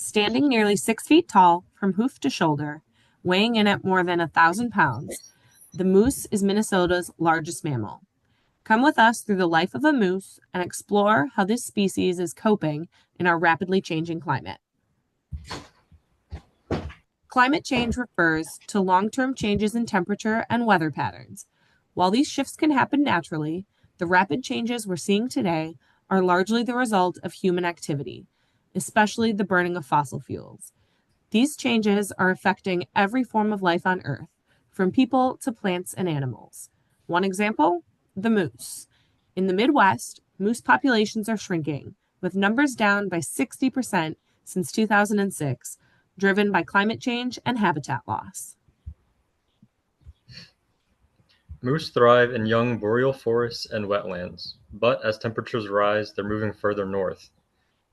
Standing nearly 6 feet tall from hoof to shoulder, weighing in at more than 1,000 pounds, the moose is Minnesota's largest mammal. Come with us through the life of a moose and explore how this species is coping in our rapidly changing climate. Climate change refers to long-term changes in temperature and weather patterns. While these shifts can happen naturally, the rapid changes we're seeing today are largely the result of human activity, especially the burning of fossil fuels. These changes are affecting every form of life on Earth, from people to plants and animals. One example, the moose. In the Midwest, moose populations are shrinking, with numbers down by 60% since 2006, driven by climate change and habitat loss. Moose thrive in young boreal forests and wetlands, but as temperatures rise, they're moving further north.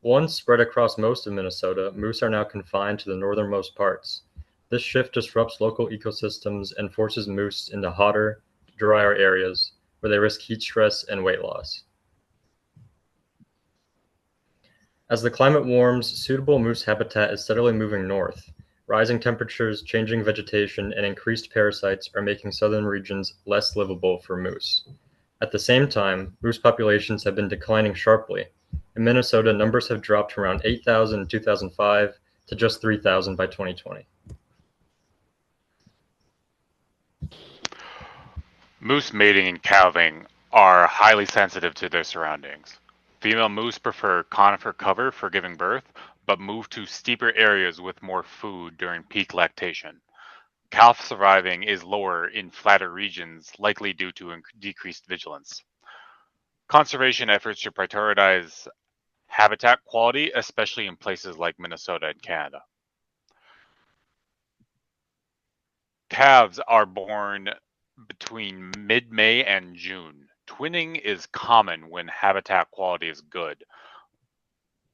Once spread across most of Minnesota, moose are now confined to the northernmost parts. This shift disrupts local ecosystems and forces moose into hotter, drier areas, where they risk heat stress and weight loss. As the climate warms, suitable moose habitat is steadily moving north. Rising temperatures, changing vegetation, and increased parasites are making southern regions less livable for moose. At the same time, moose populations have been declining sharply. In Minnesota, numbers have dropped from around 8,000 in 2005 to just 3,000 by 2020. Moose mating and calving are highly sensitive to their surroundings. Female moose prefer conifer cover for giving birth, but move to steeper areas with more food during peak lactation. Calf surviving is lower in flatter regions, likely due to decreased vigilance. Conservation efforts should prioritize habitat quality, especially in places like Minnesota and Canada. Calves are born between mid-May and June. Twinning is common when habitat quality is good,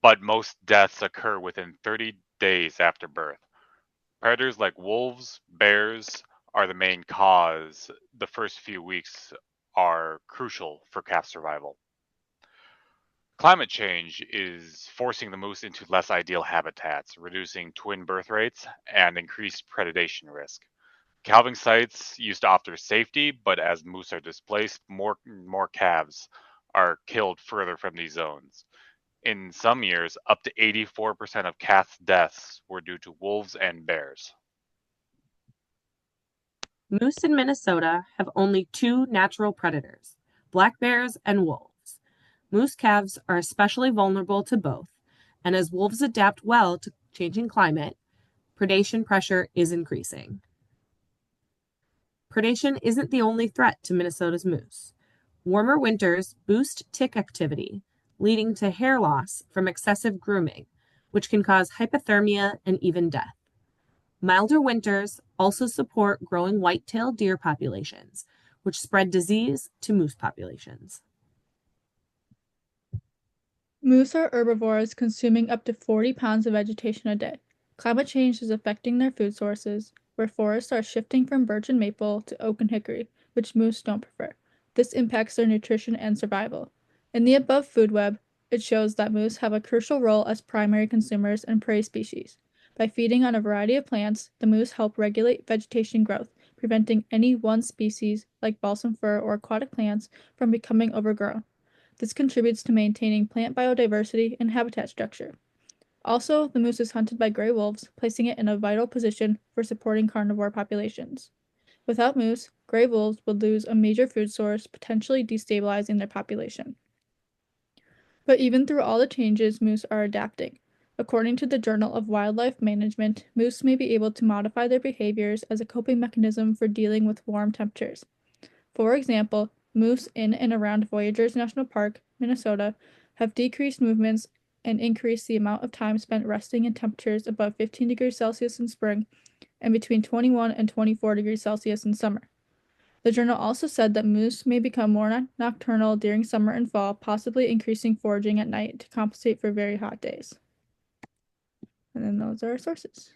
but most deaths occur within 30 days after birth. Predators like wolves, bears are the main cause. The first few weeks are crucial for calf survival. Climate change is forcing the moose into less ideal habitats, reducing twin birth rates and increased predation risk. Calving sites used to offer safety, but as moose are displaced, more calves are killed further from these zones. In some years, up to 84% of calf deaths were due to wolves and bears. Moose in Minnesota have only two natural predators, black bears and wolves. Moose calves are especially vulnerable to both, and as wolves adapt well to changing climate, predation pressure is increasing. Predation isn't the only threat to Minnesota's moose. Warmer winters boost tick activity, leading to hair loss from excessive grooming, which can cause hypothermia and even death. Milder winters also support growing white-tailed deer populations, which spread disease to moose populations. Moose are herbivores consuming up to 40 pounds of vegetation a day. Climate change is affecting their food sources, where forests are shifting from birch and maple to oak and hickory, which moose don't prefer. This impacts their nutrition and survival. In the above food web, it shows that moose have a crucial role as primary consumers and prey species. By feeding on a variety of plants, the moose help regulate vegetation growth, preventing any one species, like balsam fir or aquatic plants, from becoming overgrown. This contributes to maintaining plant biodiversity and habitat structure. Also, the moose is hunted by gray wolves, placing it in a vital position for supporting carnivore populations. Without moose, gray wolves would lose a major food source, potentially destabilizing their population. But even through all the changes, moose are adapting. According to the Journal of Wildlife Management, moose may be able to modify their behaviors as a coping mechanism for dealing with warm temperatures. For example, moose in and around Voyageurs National Park, Minnesota, have decreased movements and increased the amount of time spent resting in temperatures above 15 degrees Celsius in spring and between 21 and 24 degrees Celsius in summer. The journal also said that moose may become more nocturnal during summer and fall, possibly increasing foraging at night to compensate for very hot days. And then those are our sources.